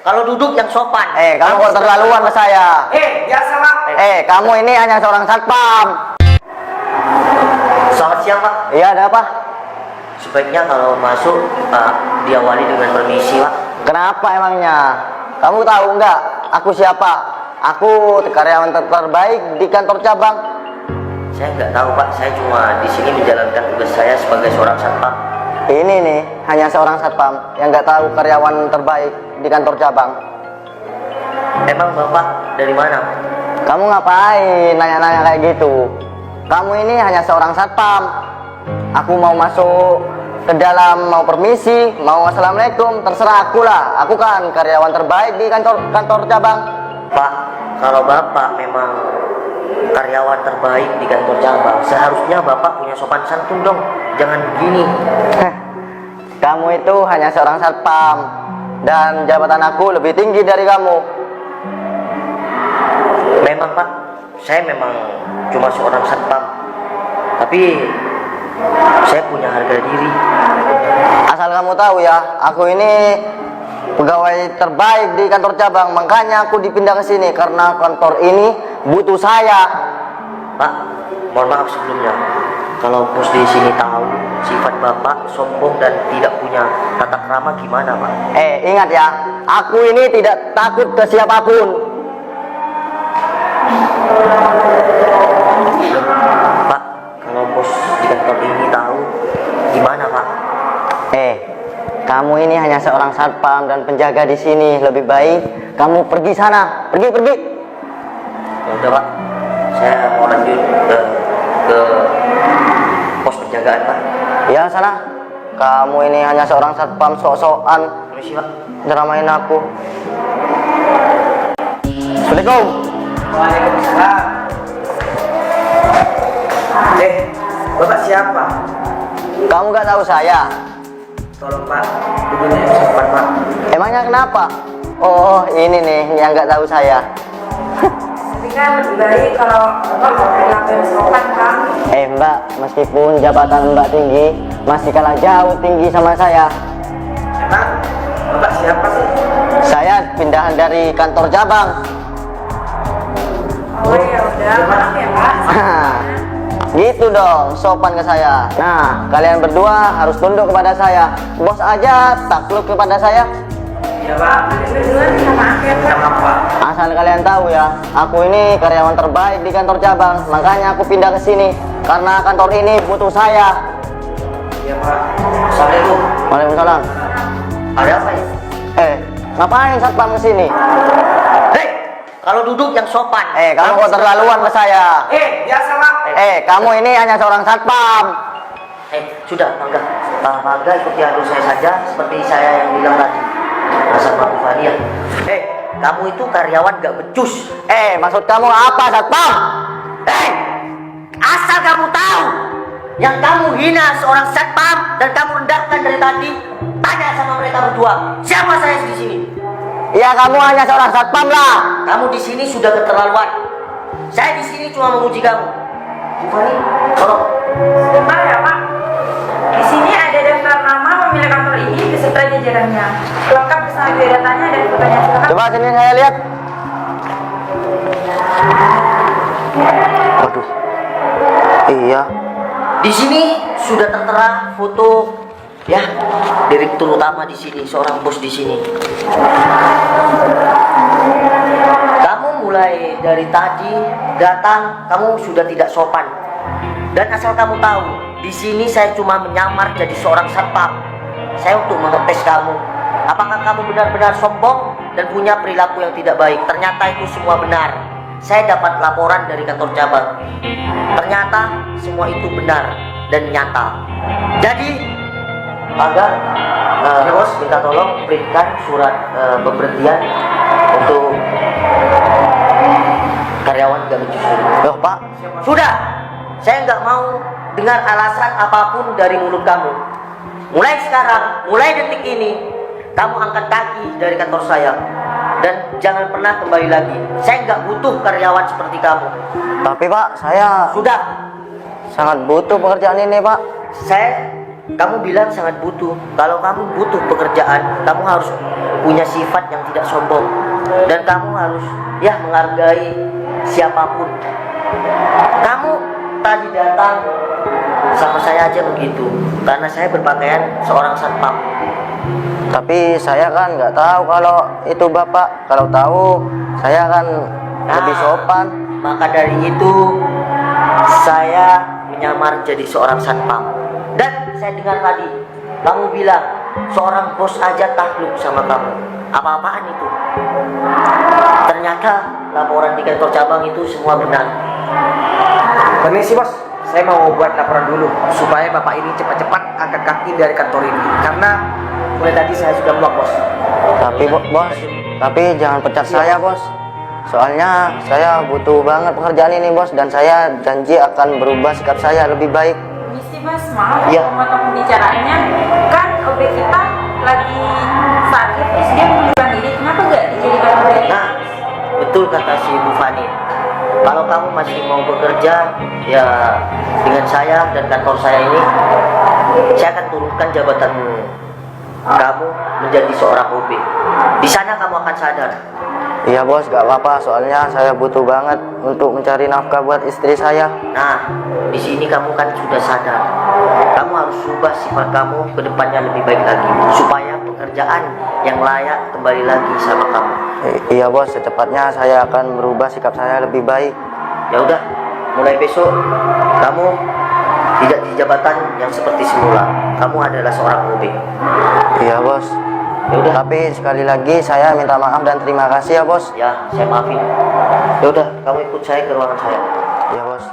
kalau duduk yang sopan. Kamu kok terlaluan ke saya. Biasa Pak. Kamu ini hanya seorang satpam. Selamat siang Pak. Iya, ada apa? Sebaiknya kalau masuk diawali dengan permisi Pak. Kenapa emangnya? Kamu tahu nggak aku siapa? Aku karyawan terbaik di kantor cabang. Saya nggak tahu Pak, saya cuma di sini menjalankan tugas saya sebagai seorang satpam. Ini nih, hanya seorang satpam yang nggak tahu karyawan terbaik di kantor cabang. Emang Bapak dari mana? Kamu ngapain nanya-nanya kayak gitu? Kamu ini hanya seorang satpam. Aku mau masuk ke dalam, mau permisi, mau assalamualaikum, terserah aku lah. Aku kan karyawan terbaik di kantor cabang. Pak, kalau Bapak memang karyawan terbaik di kantor cabang, seharusnya Bapak punya sopan santun dong. Jangan begini. Kamu itu hanya seorang satpam dan jabatan aku lebih tinggi dari kamu. Memang Pak, saya memang cuma seorang satpam, tapi saya punya harga diri. Asal kamu tahu ya, aku ini pegawai terbaik di kantor cabang, makanya aku dipindah ke sini karena kantor ini butuh saya. Pak, mohon maaf sebelumnya. Kalau bos di sini tahu sifat Bapak sombong dan tidak punya tata krama gimana Pak? Ingat ya, aku ini tidak takut ke siapapun. Pak, kalau bos di kantor ini tahu gimana Pak? Kamu ini hanya seorang satpam dan penjaga di sini. Lebih baik kamu pergi sana, pergi. Ya udah Pak, saya mau lanjut ke pos penjagaan Pak. Ya sana. Kamu ini hanya seorang satpam sok-sokan. Permisi Pak. Dramain aku. Assalamualaikum. Waalaikumsalam. Bapak siapa? Kamu gak tahu saya? Tolong Pak, duduknya yang sopan Pak. Emangnya kenapa? Oh, ini nih yang gak tahu saya. Tapi kan lebih baik kalau Bapak berlaku yang sopan kan. Mbak, meskipun jabatan Mbak tinggi, masih kalah jauh tinggi sama saya. Emang Bapak siapa sih? Saya pindahan dari kantor cabang. Oh ya udah, maaf ya Pak. Gitu dong, sopan ke saya. Nah, kalian berdua harus tunduk kepada saya. Bos aja takluk kepada saya. Ya Pak. Berdua minta maaf ya Pak. Sama Pak. Asal kalian tahu ya, aku ini karyawan terbaik di kantor cabang. Makanya aku pindah ke sini karena kantor ini butuh saya. Ya Pak. Assalamualaikum. Waalaikumsalam. Ada apa ya? Ngapain satpam ke sini? Kalau duduk yang sopan. Kamu kok terlaluan ke saya? Biasa Pak. Kamu ini hanya seorang satpam. Sudah, Mangga ikuti alur saya saja seperti saya yang bilang tadi. Asal Pak Bufani ya. Kamu itu karyawan gak becus. Maksud kamu apa, satpam? Asal kamu tahu, yang kamu hina seorang satpam dan kamu rendahkan dari tadi, tanya sama mereka berdua, siapa saya di sini? Ya, kamu hanya seorang satpam lah. Kamu di sini sudah keterlaluan. Saya di sini cuma menguji kamu. Bufani, tolong. Sebentar ya Pak. Di sini ada daftar nama pemilik kantor ini beserta jajarannya. Lengkap bersama biodatanya dan fotonya. Silakan. Coba sini saya lihat. Waduh. Iya. Di sini sudah tertera foto ya direktur utama di sini, seorang bos di sini. Kamu mulai dari tadi datang, kamu sudah tidak sopan. Dan asal kamu tahu, di sini saya cuma menyamar jadi seorang satpam. Saya untuk mengetes kamu. Apakah kamu benar-benar sombong dan punya perilaku yang tidak baik? Ternyata itu semua benar. Saya dapat laporan dari kantor cabang. Ternyata semua itu benar dan nyata. Jadi agar bos minta tolong berikan surat pemberhentian untuk karyawan gak becus. Loh, Pak. Sudah, saya nggak mau dengar alasan apapun dari mulut kamu. Mulai sekarang, mulai detik ini, kamu angkat kaki dari kantor saya dan jangan pernah kembali lagi. Saya nggak butuh karyawan seperti kamu. Tapi Pak, saya Sudah, sangat butuh pekerjaan ini, Pak. kamu bilang sangat butuh. Kalau kamu butuh pekerjaan, kamu harus punya sifat yang tidak sombong, dan kamu harus ya menghargai siapapun. Kamu tadi datang sama saya aja begitu karena saya berpakaian seorang satpam. Tapi saya kan nggak tahu kalau itu bapak. Kalau tahu saya kan lebih sopan. Maka dari itu saya menyamar jadi seorang satpam. Dan saya dengar tadi kamu bilang seorang bos aja takluk sama kamu. Apa-apaan itu? Ternyata laporan di kantor cabang itu semua benar. Permisi bos, saya mau buat laporan dulu supaya bapak ini cepat-cepat angkat kaki dari kantor ini karena mulai tadi saya sudah muak bos. Tapi bos, tapi jangan pecat saya bos. Soalnya saya butuh banget pekerjaan ini bos, dan saya janji akan berubah sikap saya lebih baik. Misi mas, maaf Iya. memotong pembicaraannya. Kan OB kita lagi sakit terus dia mengundurkan diri. Kenapa gak dijadikan OB? Nah, betul kata si Bu Fani. Kalau kamu masih mau bekerja, ya dengan saya dan kantor saya ini, saya akan turunkan jabatanmu. Kamu menjadi seorang OB. Di sana kamu akan sadar. Iya bos, gak apa-apa. Soalnya saya butuh banget untuk mencari nafkah buat istri saya. Nah, di sini kamu kan sudah sadar. Kamu harus ubah sifat kamu ke depannya lebih baik lagi supaya pekerjaan yang layak kembali lagi sama kamu. Iya bos, secepatnya saya akan merubah sikap saya lebih baik. Ya udah, mulai besok kamu tidak di jabatan yang seperti semula. Kamu adalah seorang OB. Iya bos. Ya udah. Tapi sekali lagi saya minta maaf dan terima kasih ya bos. Ya, saya maafin. Ya udah, kamu ikut saya ke ruangan saya. Iya bos.